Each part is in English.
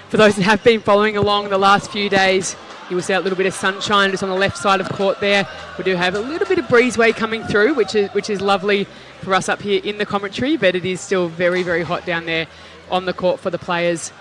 for those that have been following along the last few days, you will see a little bit of sunshine just on the left side of court there. We do have a little bit of breezeway coming through, which is lovely for us up here in the commentary, but it is still very, very hot down there on the court for the players.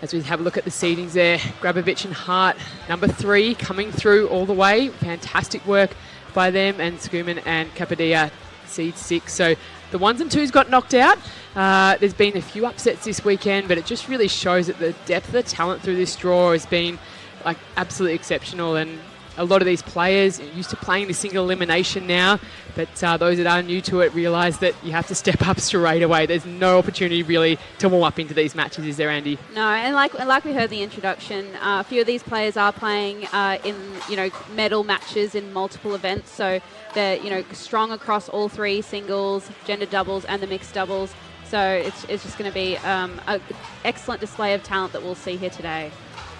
As we have a look at the seedings there, Grabovic and Hart, number 3, coming through all the way. Fantastic work by them, and Schoeman and Kapadia, seed 6. So the 1s and 2s got knocked out. There's been a few upsets this weekend, but it just really shows that the depth of the talent through this draw has been like absolutely exceptional, and a lot of these players are used to playing the single elimination now, but those that are new to it realise that you have to step up straight away. There's no opportunity really to warm up into these matches, is there, Andy? No, and like we heard in the introduction, a few of these players are playing in medal matches in multiple events, so they're strong across all 3 singles, gender doubles, and the mixed doubles. So it's just going to be an excellent display of talent that we'll see here today.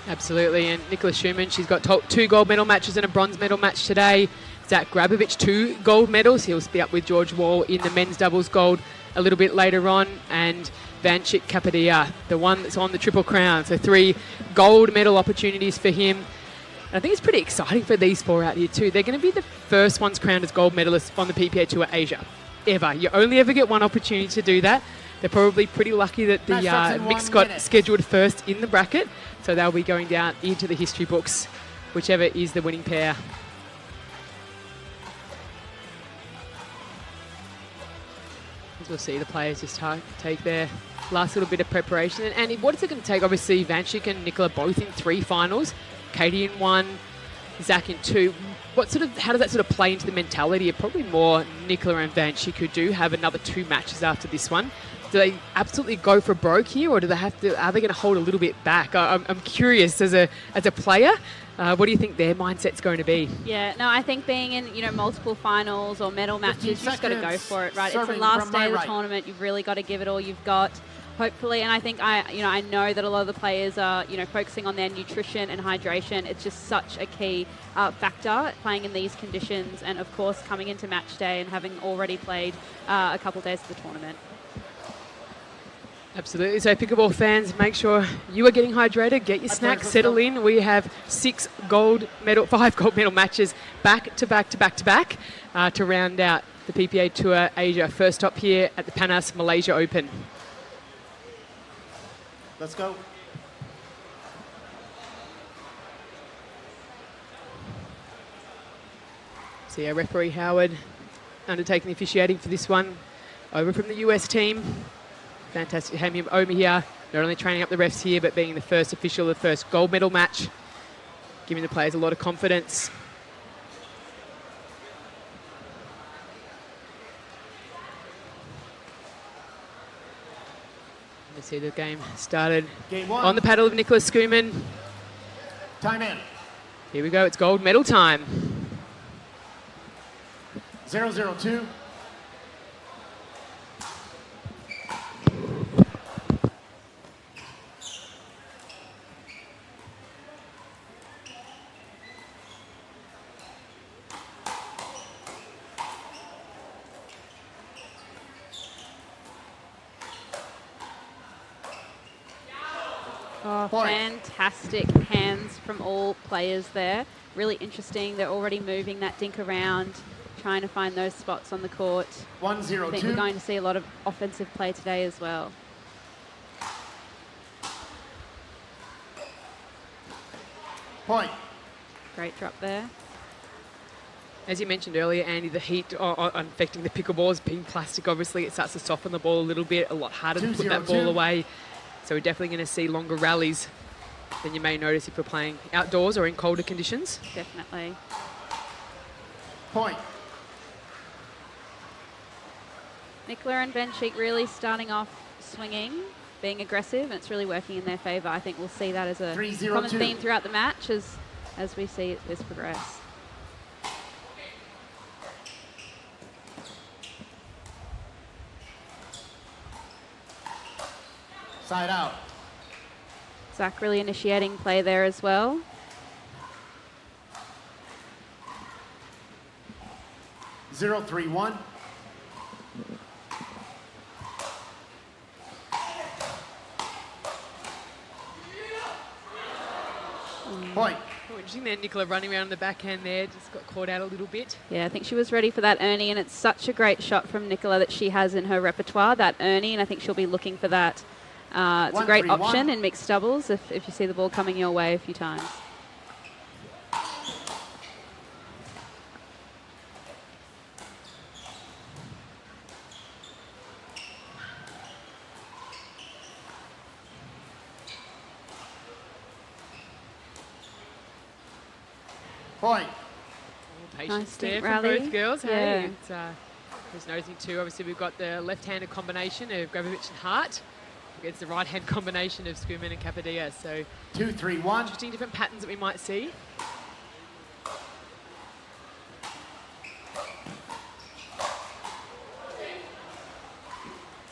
Absolutely, and Nicola Schoeman, she's got 2 gold medal matches and a bronze medal match today. Zach Grabovic, 2 gold medals. He'll be up with George Wall in the men's doubles gold a little bit later on. And Vanchik Kapadia, the one that's on the Triple Crown. So 3 gold medal opportunities for him. And I think it's pretty exciting for these 4 out here too. They're going to be the first ones crowned as gold medalists on the PPA Tour Asia, ever. You only ever get one opportunity to do that. They're probably pretty lucky that the mix got scheduled first in the bracket. So they'll be going down into the history books, whichever is the winning pair. As we'll see, the players just take their last little bit of preparation. And what is it going to take? Obviously, Vanchik and Nicola both in 3 finals. Katie in 1, Zach in 2. How does that sort of play into the mentality of probably more Nicola and Vanchik, who do have another 2 matches after this one? Do they absolutely go for broke here, or do they have to? Are they going to hold a little bit back? I'm curious as a player. What do you think their mindset's going to be? Yeah, no, I think being in multiple finals or medal matches, you've just got to go for it, right? It's the last day of the tournament. You've really got to give it all you've got. Hopefully, and I think I know that a lot of the players are focusing on their nutrition and hydration. It's just such a key factor playing in these conditions, and of course coming into match day and having already played a couple of days of the tournament. Absolutely. So pickleball fans, make sure you are getting hydrated, get your snacks, settle in. We have 5 gold medal matches back to back to round out the PPA Tour Asia. First stop here at the Panas Malaysia Open. Let's go. See our referee Howard undertaking the officiating for this one. Over from the US team. Fantastic having him over here, not only training up the refs here, but being the first official of the first gold medal match, giving the players a lot of confidence. You see the game started on the paddle of Nicholas Schoeman. Time in. Here we go, it's gold medal time. 0-0-2. Oh, fantastic hands from all players there. Really interesting. They're already moving that dink around, trying to find those spots on the court. 1-0-2. I think we're going to see a lot of offensive play today as well. Point. Great drop there. As you mentioned earlier, Andy, the heat affecting the pickleballs, being plastic, obviously, it starts to soften the ball a little bit, a lot harder to put that ball away. So we're definitely going to see longer rallies than you may notice if we're playing outdoors or in colder conditions. Definitely. Point. Nicola and Vanchik really starting off swinging, being aggressive, and it's really working in their favour. I think we'll see that as a common theme throughout the match as we see this progress. Side out. Zach really initiating play there as well. Zero, 3-1. Point. Oh, interesting there, Nicola running around the backhand there, just got caught out a little bit. Yeah, I think she was ready for that Ernie, and it's such a great shot from Nicola that she has in her repertoire, that Ernie, and I think she'll be looking for that. It's a great option in mixed doubles if you see the ball coming your way a few times. Point. Patience Nice there deep from rally. both girls. Yeah. Hey, it's, who's noticing too, obviously we've got the left-handed combination of Grabovic and Hart against the right-hand combination of Schoeman and Kapadia. So 2-3-1. interesting different patterns that we might see.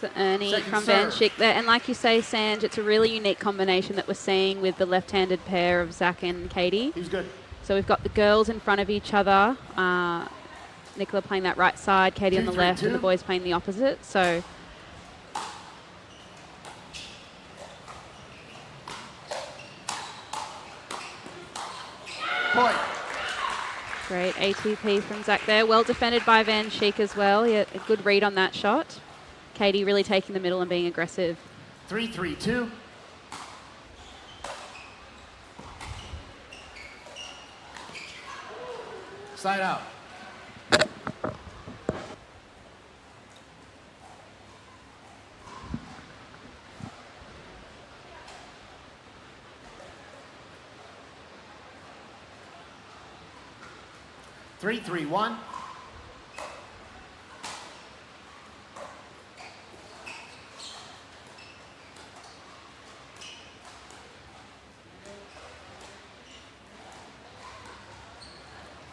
So Ernie Second from Van serve. Schick there. And like you say, Sanj, it's a really unique combination that we're seeing with the left-handed pair of Zach and Katie. He's good. So we've got the girls in front of each other. Nicola playing that right side, Katie on the left, and the boys playing the opposite. So Point. great ATP from Zach there. Well defended by Van Schick as well. Yeah, a good read on that shot. Katie really taking the middle and being aggressive. 3-3-2. Side out. Three, 3-1.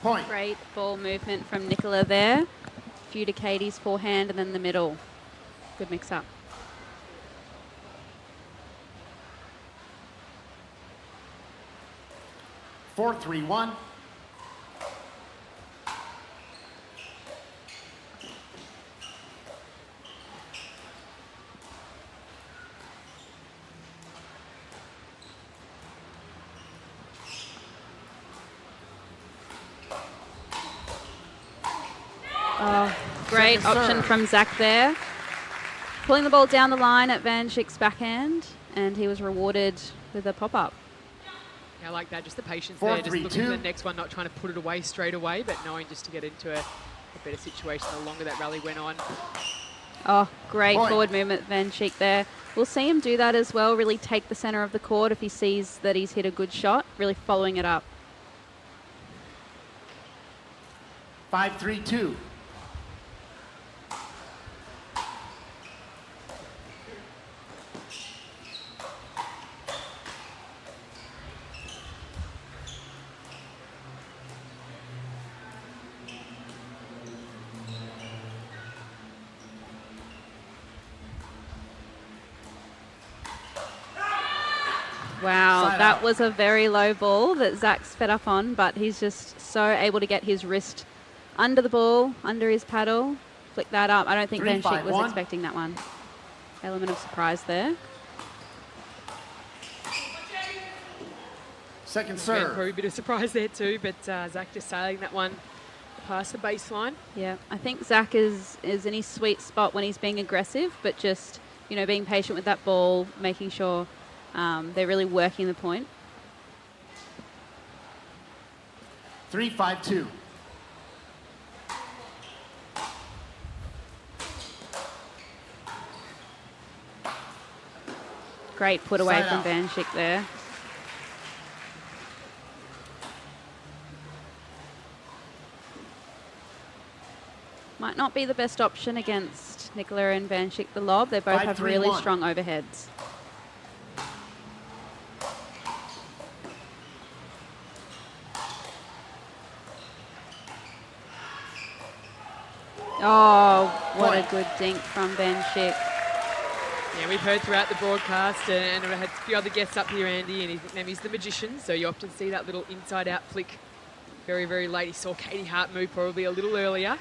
Point. Great ball movement from Nicola there. Few to Katie's forehand and then the middle. Good mix up. Four, 3-1. Oh, great Second option serve. from Zach there. Pulling the ball down the line at Van Schick's backhand, and he was rewarded with a pop-up. Yeah, I like that, just the patience 4, there, just 3, looking for 2. the next one, not trying to put it away straight away, but knowing just to get into a better situation the longer that rally went on. Oh, great Point. forward movement, Van Schick there. We'll see him do that as well, really take the centre of the court if he sees that he's hit a good shot, really following it up. 5-3-2. Wow, Side that out. was a very low ball that Zach's fed up on, but he's just so able to get his wrist under the ball, under his paddle, flick that up. I don't think 3, Van Schick 5, was 1. expecting that one. Element of surprise there. Second Yeah, serve. probably a bit of surprise there too, but Zach just sailing that one past the baseline. Yeah, I think Zach is in his sweet spot when he's being aggressive, but just, you know, being patient with that ball, making sure they're really working the point. 3-5-2. Great put away Side from out. Van Schick there. Might not be the best option against Nicola and Van Schick, the lob. They both 5, have 3, really 1. strong overheads. Oh, what a Point. good dink from Van Schick. Yeah, we've heard throughout the broadcast, and we had a few other guests up here, Andy, and his nickname is the Magician, so you often see that little inside-out flick very, very late. He saw Katie Hart move probably a little earlier.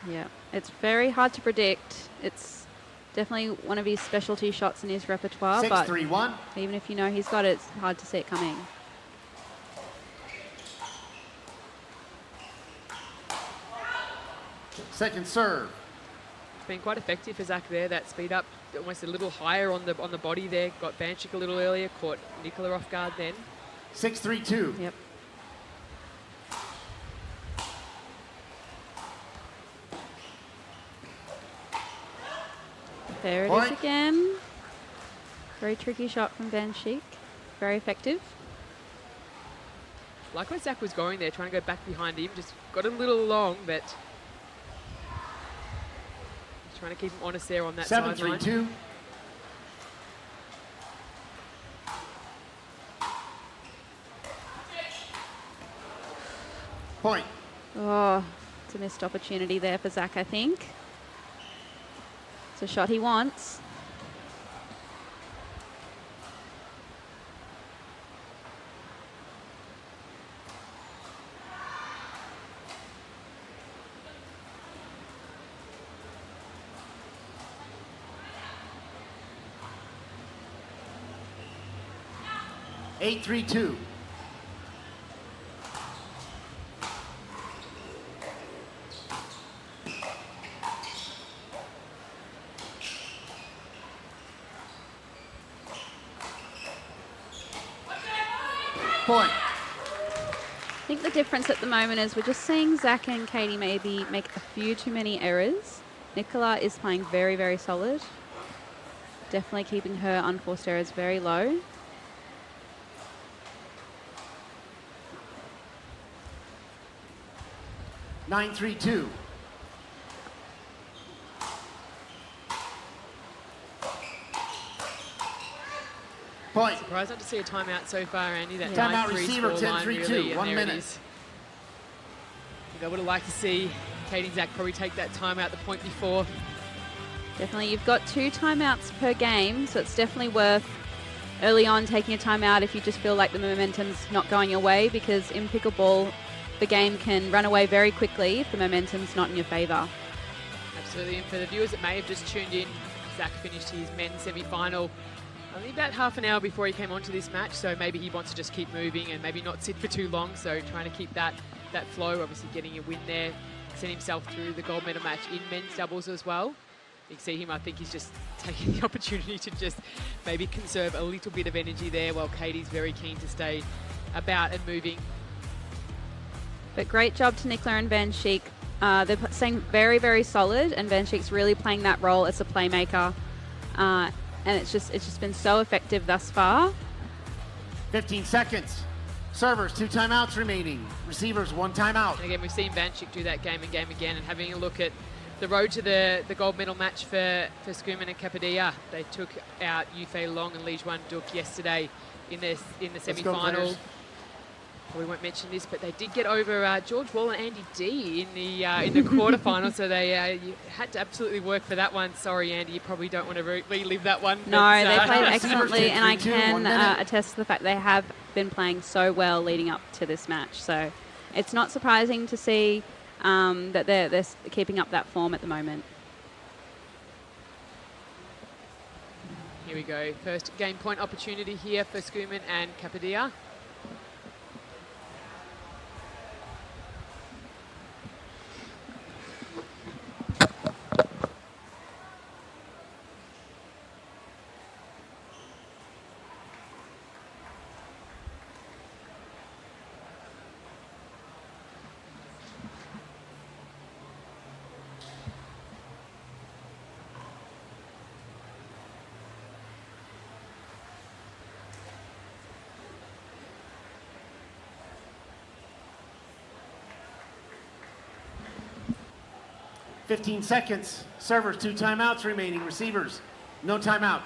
Yeah, it's very hard to predict. It's definitely one of his specialty shots in his repertoire, but 6-3-1. even if you know he's got it, it's hard to see it coming. Second serve. It's been quite effective for Zach there. That speed up almost a little higher on the body there. Got Banchik a little earlier. Caught Nicola off guard then. 6-3-2. Yep. There it is again. Very tricky shot from Banchik. Very effective. Like what Zach was going there, trying to go back behind him. Just got a little long, but trying to keep him honest there on that sideline. 7-3-2. Point. Oh, it's a missed opportunity there for Zach, I think. It's a shot he wants. Eight, 3-2. Point. I think the difference at the moment is we're just seeing Zach and Katie maybe make a few too many errors. Nicola is playing very, very solid. Definitely keeping her unforced errors very low. Nine, 3-2. Point. Surprised not to see a timeout so far, Andy. That Timeout 9-3 receiver, scoreline 10-3-2, really, and 1 there it minute. is. I think I would have liked to see Katie and Zach probably take that timeout the point before. Definitely, you've got 2 timeouts per game, so it's definitely worth early on taking a timeout if you just feel like the momentum's not going your way, because in pickleball, the game can run away very quickly if the momentum's not in your favour. Absolutely, and for the viewers that may have just tuned in, Zach finished his men's semi-final only about half an hour before he came onto this match, so maybe he wants to just keep moving and maybe not sit for too long, so trying to keep that flow, obviously getting a win there, sent himself through the gold medal match in men's doubles as well. You can see him, I think he's just taking the opportunity to just maybe conserve a little bit of energy there, while Katie's very keen to stay about and moving. But great job to Nicola and Banchik. They're staying very, very solid, and Banchik's really playing that role as a playmaker. And it's just been so effective thus far. 15 seconds. Servers, 2 timeouts remaining. Receivers, 1 timeout. And again, we've seen Banchik do that game and game again, and having a look at the road to the gold medal match for Schoeman and Kapadia. They took out Yufei Long and Li Juan Duc yesterday in the semi-final. We won't mention this, but they did get over George Wall and Andy D in the quarterfinal, so they you had to absolutely work for that one. Sorry, Andy, you probably don't want to relive that one. No, they played excellently, and I 2, can 1 minute. attest to the fact they have been playing so well leading up to this match. So it's not surprising to see that they're keeping up that form at the moment. Here we go. First game point opportunity here for Schoeman and Kapadia. Fifteen seconds. Servers, 2 timeouts remaining. Receivers, no timeout.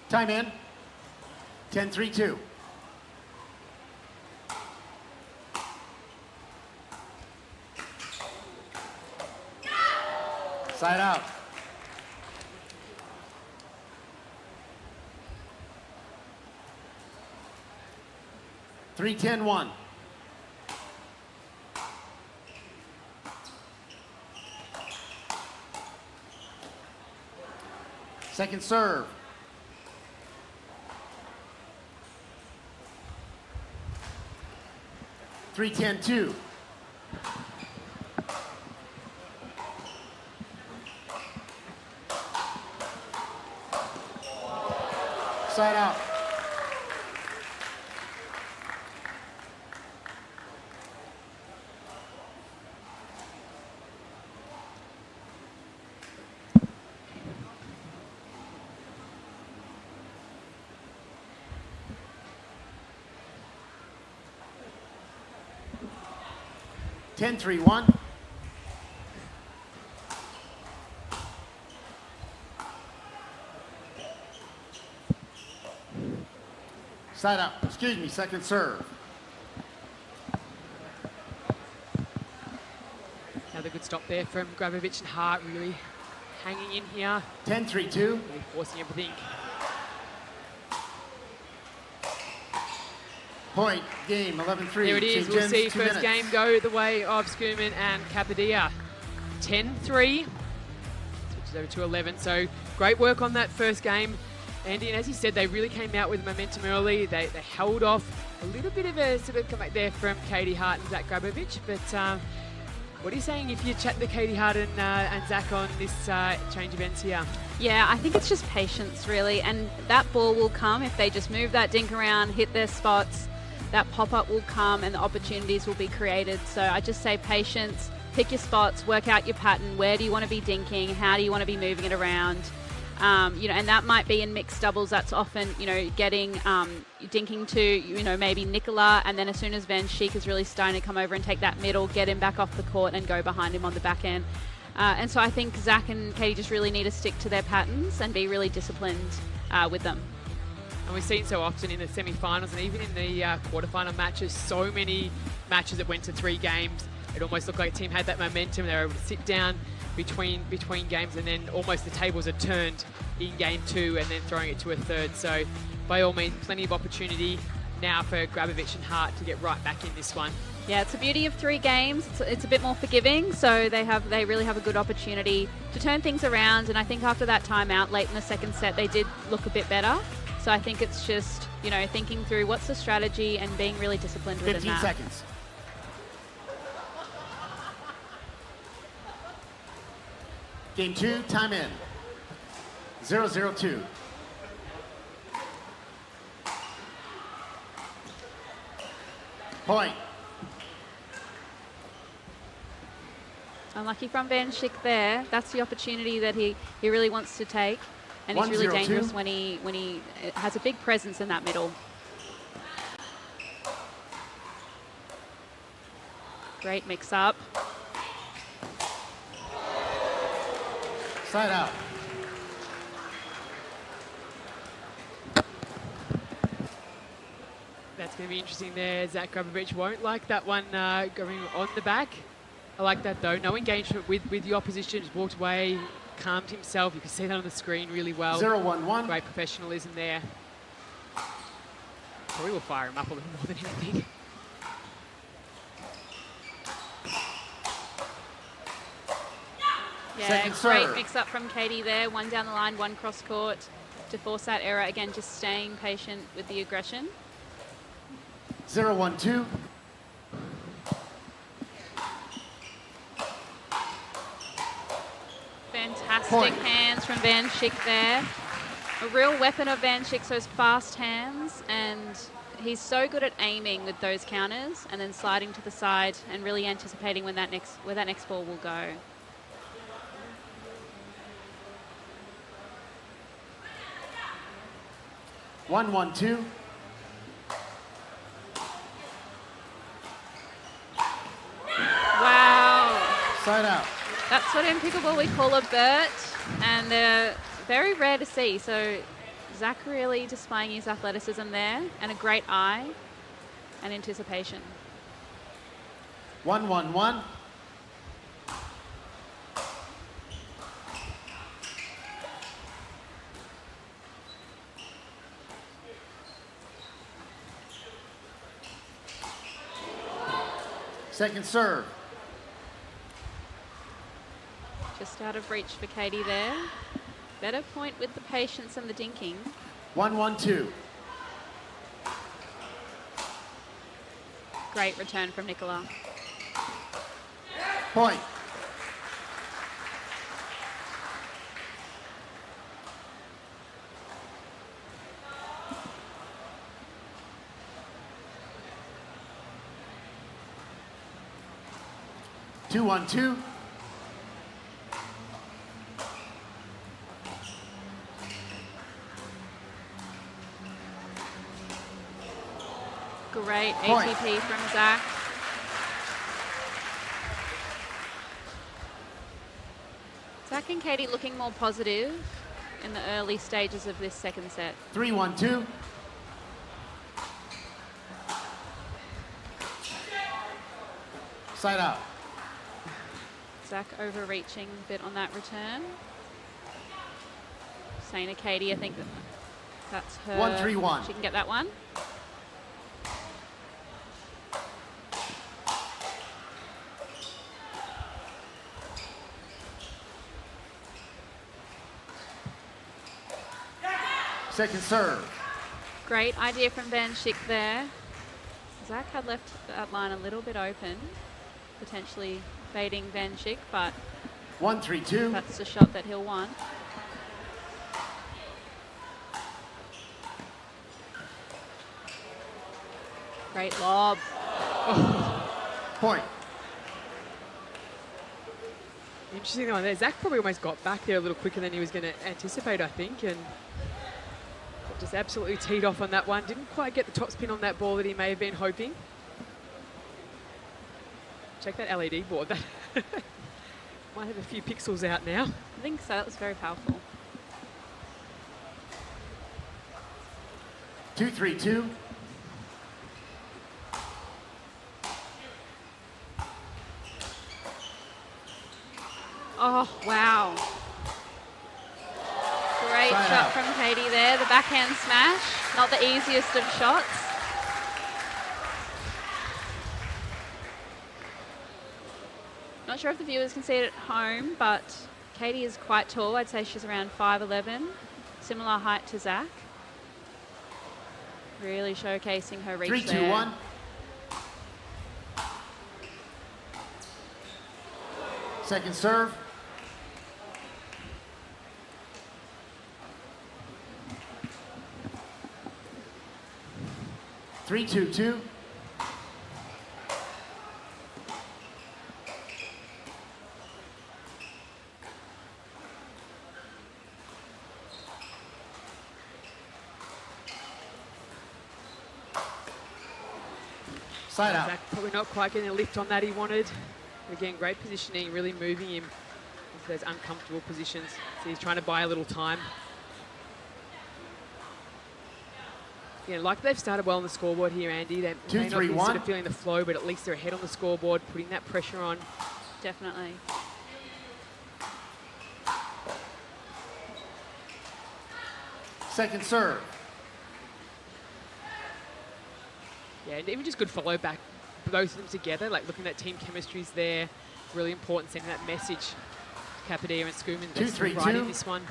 Time in. 10-3-2. Side out. 3-10-1. Second serve. Three, 10-2. Side out. Ten, 3-1. Side out. Excuse me. Second serve. Another good stop there from Grabovic and Hart, really hanging in here. 10-3-2. Really forcing everything. Point, game, 11-3. There it is. We'll see first game go the way of Schoeman and Kapadia. 10-3. Switches over to 11. So great work on that first game. Andy, and as you said, they really came out with momentum early. They held off a little bit of a sort of comeback there from Katie Hart and Zach Grabovic. But what are you saying if you chat to Katie Hart and Zach on this change of ends here? Yeah, I think it's just patience, really. And that ball will come if they just move that dink around, hit their spots. That pop-up will come and the opportunities will be created. So I just say patience, pick your spots, work out your pattern. Where do you want to be dinking? How do you want to be moving it around? And that might be in mixed doubles. That's often, getting dinking to, maybe Nicola, and then as soon as Van Schick is really starting to come over and take that middle, get him back off the court and go behind him on the back end. And so I think Zach and Katie just really need to stick to their patterns and be really disciplined with them. And we've seen so often in the semi-finals and even in the quarterfinal matches, so many matches that went to 3 games. It almost looked like a team had that momentum. They were able to sit down between games, and then almost the tables are turned in game 2 and then throwing it to a third. So by all means, plenty of opportunity now for Grabovic and Hart to get right back in this one. Yeah, it's the beauty of 3 games. It's a bit more forgiving, so they really have a good opportunity to turn things around. And I think after that timeout late in the second set, they did look a bit better. So I think it's just, thinking through what's the strategy and being really disciplined within 15 that. seconds. Game 2, time in. 0-0-2. Point. Unlucky from Van Schick there. That's the opportunity that he really wants to take. And he's really dangerous when he has a big presence in that middle. Great mix-up. Side out. That's going to be interesting there. Zach Grabovic won't like that one going on the back. I like that though. No engagement with the opposition. Just walked away, calmed himself. You can see that on the screen really well. 0-1-1. Great professionalism there. Probably will fire him up a little more than anything. Yeah, great mix-up from Katie there. 1 down the line, 1 cross-court to force that error. Again, just staying patient with the aggression. 0-1-2. Fantastic hands from Van Schick there. A real weapon of Van Schick, those fast hands, and he's so good at aiming with those counters and then sliding to the side and really anticipating where that next ball will go. One, 1-2. Wow. Side out. That's what in pickleball we call a vert, and they're very rare to see. So Zach really displaying his athleticism there and a great eye and anticipation. 1-1-1. Second serve. Just out of reach for Katie there. Better point with the patience and the dinking. 1-1-2. Great return from Nicola. Point. Two, 1-2. Great Point. ATP from Zach. Zach and Katie looking more positive in the early stages of this second set. 3-1-2. Side out. Zach overreaching a bit on that return. Saying to Katie, I think that's her. 1-3-1. She can get that one. Second serve. Great idea from Van Schick there. Zach had left that line a little bit open, potentially baiting Van Schick, but 1-3-2. that's the shot that he'll want. Great lob. Point. Interesting one there. Zach probably almost got back there a little quicker than he was going to anticipate, I think, and just absolutely teed off on that one. Didn't quite get the top spin on that ball that he may have been hoping. Check that LED board. That might have a few pixels out now. I think so. That was very powerful. 2-3-2. Oh, wow. Great Side shot out. from Katie there. The backhand smash. Not the easiest of shots. Not sure if the viewers can see it at home, but Katie is quite tall. I'd say she's around 5'11", similar height to Zach. Really showcasing her reach 3-2-1. Second serve. Three, 2-2. Side out. Zach probably not quite getting a lift on that he wanted. Again, great positioning, really moving him into those uncomfortable positions. So he's trying to buy a little time. Yeah, like they've started well on the scoreboard here, Andy. They may not be 2-3-1. sort of feeling the flow, but at least they're ahead on the scoreboard, putting that pressure on. Definitely. Second serve. Yeah, and even just good follow back, both of them together, like looking at team chemistry's there. Really important, sending that message to Kapadia and Schoeman. They're still 2-3-2. right in this one.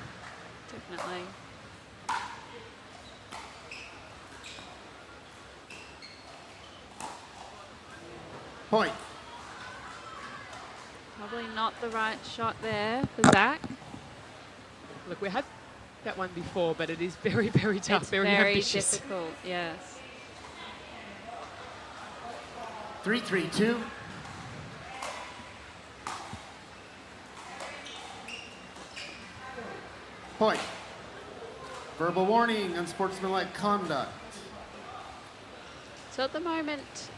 Definitely. Point. Probably not the right shot there for Zach. Look, we had that one before, but it is very, very tough, It's very ambitious. difficult, yes. 3-3-2. Point. Verbal warning, unsportsmanlike conduct. So at the moment,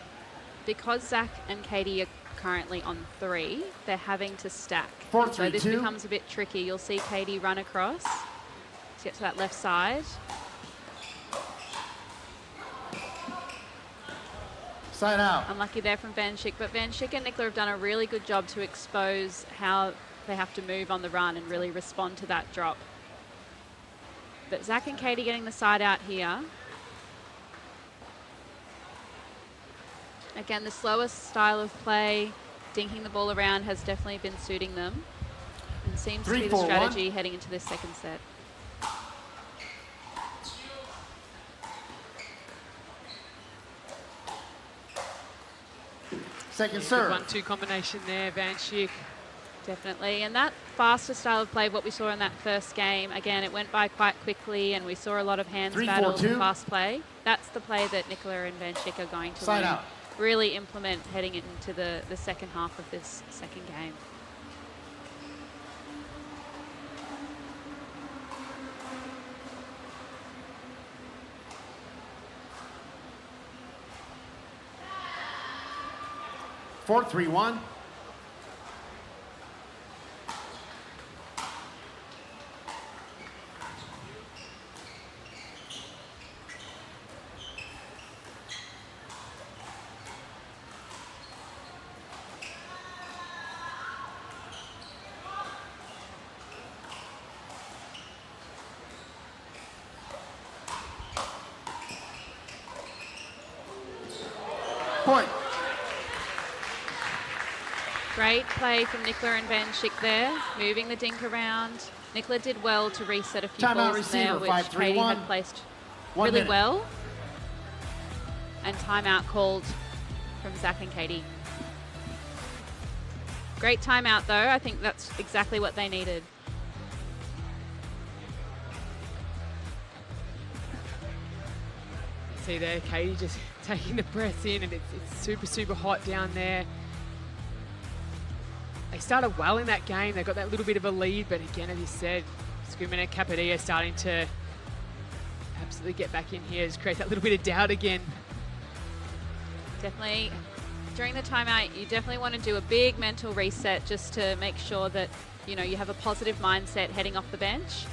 because Zach and Katie are currently on 3, they're having to stack. 4-3-2. So this becomes a bit tricky. You'll see Katie run across to get to that left side. Side out. Unlucky there from Van Schick, but Van Schick and Nicola have done a really good job to expose how they have to move on the run and really respond to that drop. But Zach and Katie getting the side out here. Again, the slower style of play, dinking the ball around has definitely been suiting them. And seems to be the strategy heading into this second set. Second serve. 1-2 combination there, Van Schick. Definitely, and that faster style of play, what we saw in that first game, again, it went by quite quickly and we saw a lot of hands battles and fast play. That's the play that Nicola and Van Schick are going to really implement heading into the second half of this second game. Four, 3-1. Point. Great play from Nicola and Van Schick there, moving the dink around. Nicola did well to reset a few balls there, which Katie had placed really well. And timeout called from Zach and Katie. Great timeout though, I think that's exactly what they needed. See there, Katie just taking the breath in, and it's super, super hot down there. They started well in that game. They got that little bit of a lead, but again, as you said, Schoeman and Kapadia starting to absolutely get back in here, just create that little bit of doubt again. Definitely, during the timeout, you definitely want to do a big mental reset just to make sure that, you know, you have a positive mindset heading off the bench.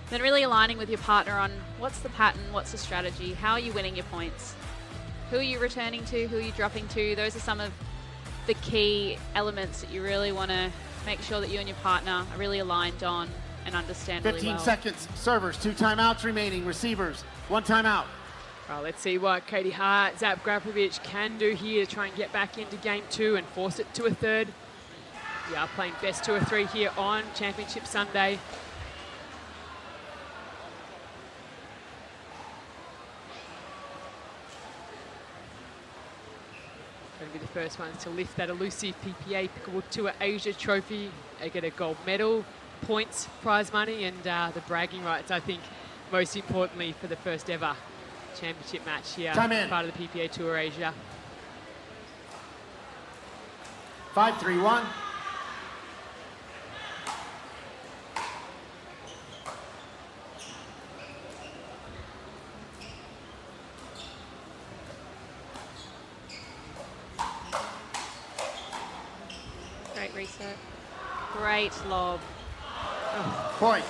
Then really aligning with your partner on what's the pattern, what's the strategy, how are you winning your points? Who are you returning to, who are you dropping to? Those are some of the key elements that you really want to make sure that you and your partner are really aligned on and understand really well. 15 seconds. Servers, 2 timeouts remaining. Receivers, 1 timeout. Well, let's see what Katie Hart, Zap Grabovic can do here to try and get back into game 2 and force it to a third. We are playing best 2 or 3 here on Championship Sunday. Going to be the first ones to lift that elusive PPA Pickleball Tour Asia trophy. They get a gold medal, points, prize money, and the bragging rights, I think, most importantly for the first ever championship match here, part of the PPA Tour Asia. 5-3-1. Great reset. Great lob. Oh. Point.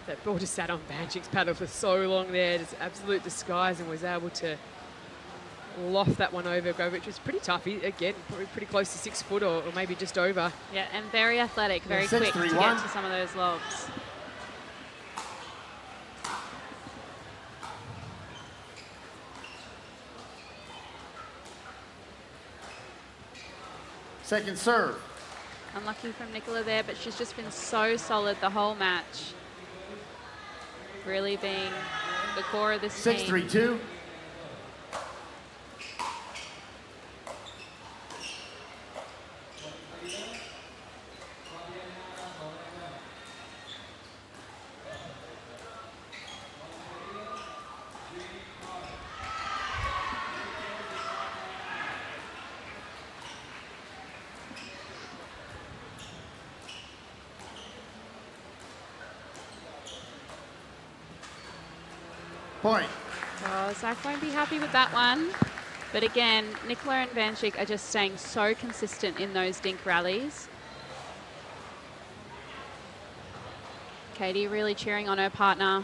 That ball just sat on Van Schick's paddle for so long there, just absolute disguise, and was able to loft that one over. Grabovic, which was pretty tough. He, again, probably pretty close to 6 foot or maybe just over. Yeah, and very athletic, very quick to get to some of those lobs. Second serve. Unlucky from Nicola there, but she's just been so solid the whole match. Really being the core of this team. 6-3-2. Point. Oh, Zach won't be happy with that one. But again, Nicola and Van Schick are just staying so consistent in those dink rallies. Katie really cheering on her partner.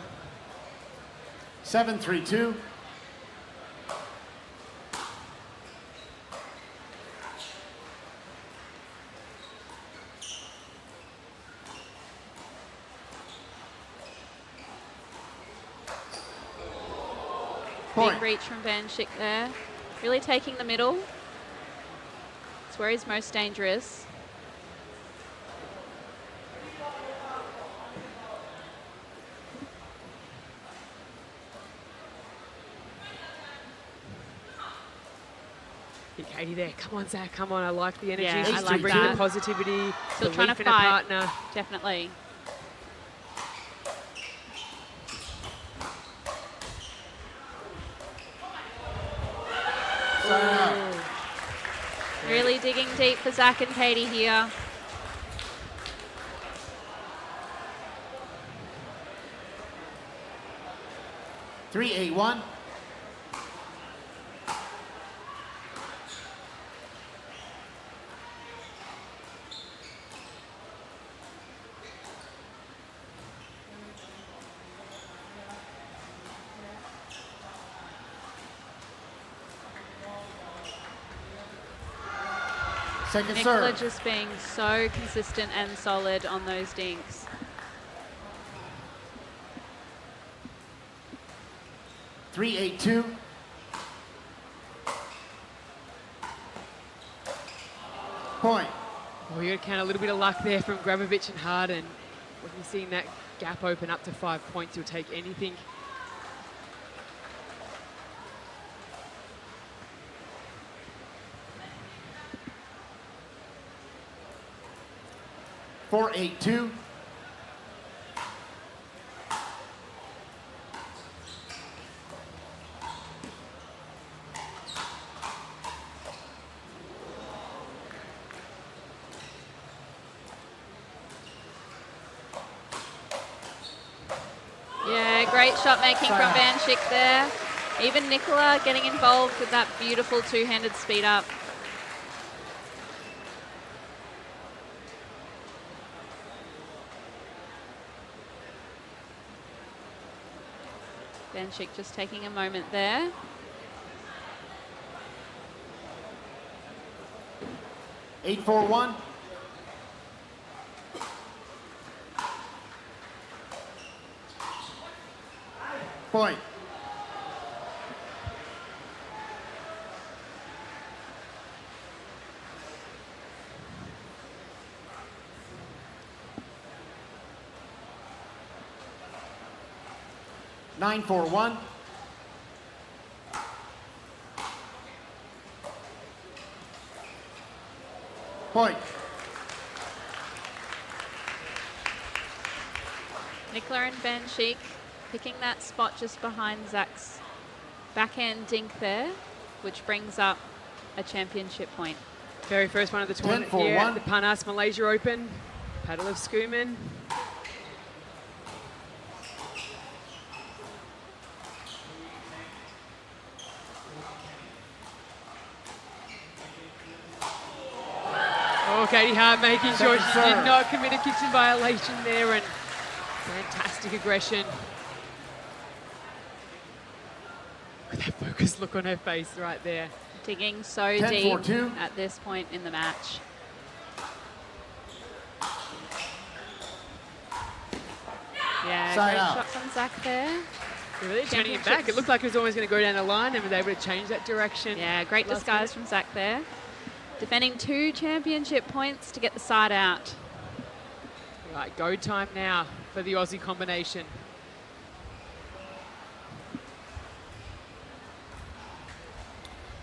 7-3-2. Big reach from Van Schick there. Really taking the middle. It's where he's most dangerous. Katie there. Come on, Zach. Come on. I like the energy. Yeah, She's I still like bringing that. the positivity. Still trying to belief in fight. her partner. Definitely. Really digging deep for Zach and Katie here. Three, 8-1. Second Nicola serve. just being so consistent and solid on those dinks. Three, 8-2. Point. Well, you got to count a little bit of luck there from Grabovic and Hart, and when you're seeing that gap open up to 5 points, you'll take anything. Four, 8-2. Yeah, great shot making from Van Schick there. Even Nicola getting involved with that beautiful two-handed speed up. Van Schick just taking a moment there. Eight, 4-1. Point. Nine, 4-1. Point. Nicola and Van Schick picking that spot just behind Zach's backhand dink there, which brings up a championship point. Very first one of the tournament 10-4-1. here at the Panas Malaysia Open. Paddle of Schoeman. Oh, Katie Hart making sure she did not commit a kitchen violation there, and fantastic aggression. Look at that focused look on her face right there. Digging so 10-4-2. deep at this point in the match. Yeah, Side great out. shot from Zach there. They're really turning it back. It looked like it was always going to go down the line, and was able to change that direction. Yeah, great disguise from Zach there. Defending 2 championship points to get the side out. Right, go time now for the Aussie combination.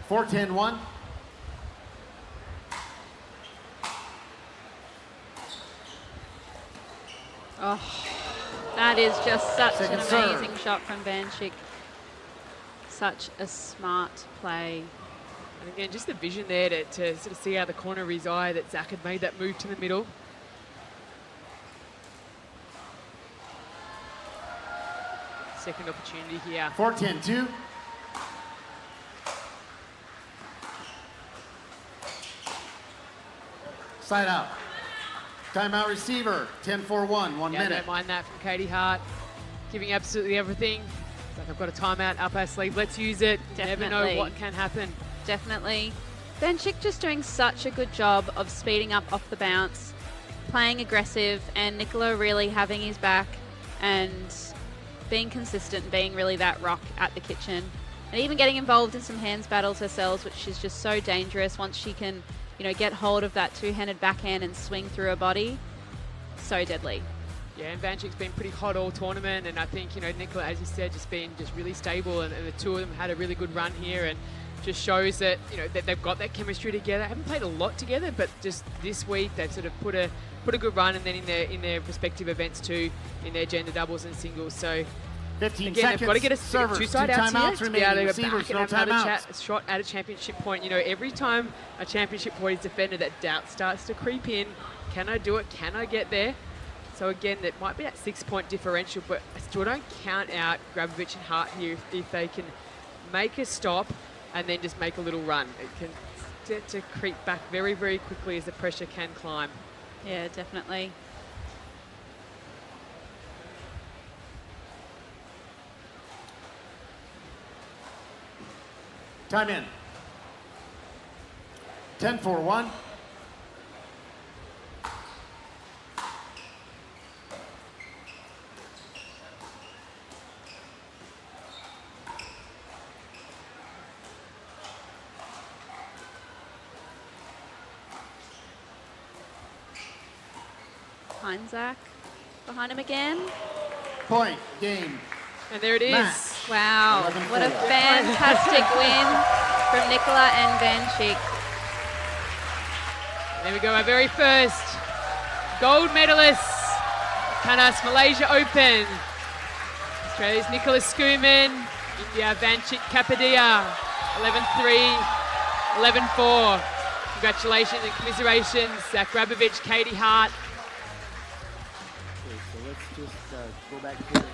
Four, 10-1. Oh, that is just such Second an serve. amazing shot from Van Schick. Such a smart play. And again, just the vision there to sort of see out the corner of his eye that Zach had made that move to the middle. Second opportunity here. 4, 10-2. Side out. Timeout receiver. 10-4-1. 1 Yeah, I minute. don't mind that from Katie Hart. Giving absolutely everything. It's like, I've got a timeout up our sleeve. Let's use it. You never know Definitely. what can happen. Definitely. Van Schick just doing such a good job of speeding up off the bounce, playing aggressive, and Nicola really having his back and being consistent, being really that rock at the kitchen. and even getting involved in some hands battles herself, which is just so dangerous once she can, get hold of that two-handed backhand and swing through her body. So deadly. Yeah, and Vanchik's been pretty hot all tournament, and I think, Nicola, as you said, just been really stable, and the two of them had a really good run here, and just shows that, that they've got that chemistry together. Haven't played a lot together, but just this week they've sort of put a good run, and then in their respective events too, in their gender doubles and singles. So 15 again, seconds. they've got to get a Servers, two-side two out here timeouts to be able to remaining. go back and Receivers, have no another timeouts. shot at a championship point. Every time a championship point is defended, that doubt starts to creep in. Can I do it? Can I get there? So again, that might be that 6-point differential, but I still don't count out Grabovic and Hart here if they can make a stop and then just make a little run. It can start to creep back very, very quickly as the pressure can climb. Yeah, definitely. Time in. 10-4-1. Zach behind him again. Point, game. And there it is. Match. Wow, 11-4. what a fantastic win from Nicola and Vanchik. There we go, our very first gold medalist, Panas Malaysia Open. Australia's Nicola Schoeman, India Vanchik Kapadia, 11-3, 11-4. Congratulations and commiserations, Zach Grabovic, Katie Hart. Okay, so let's just go back to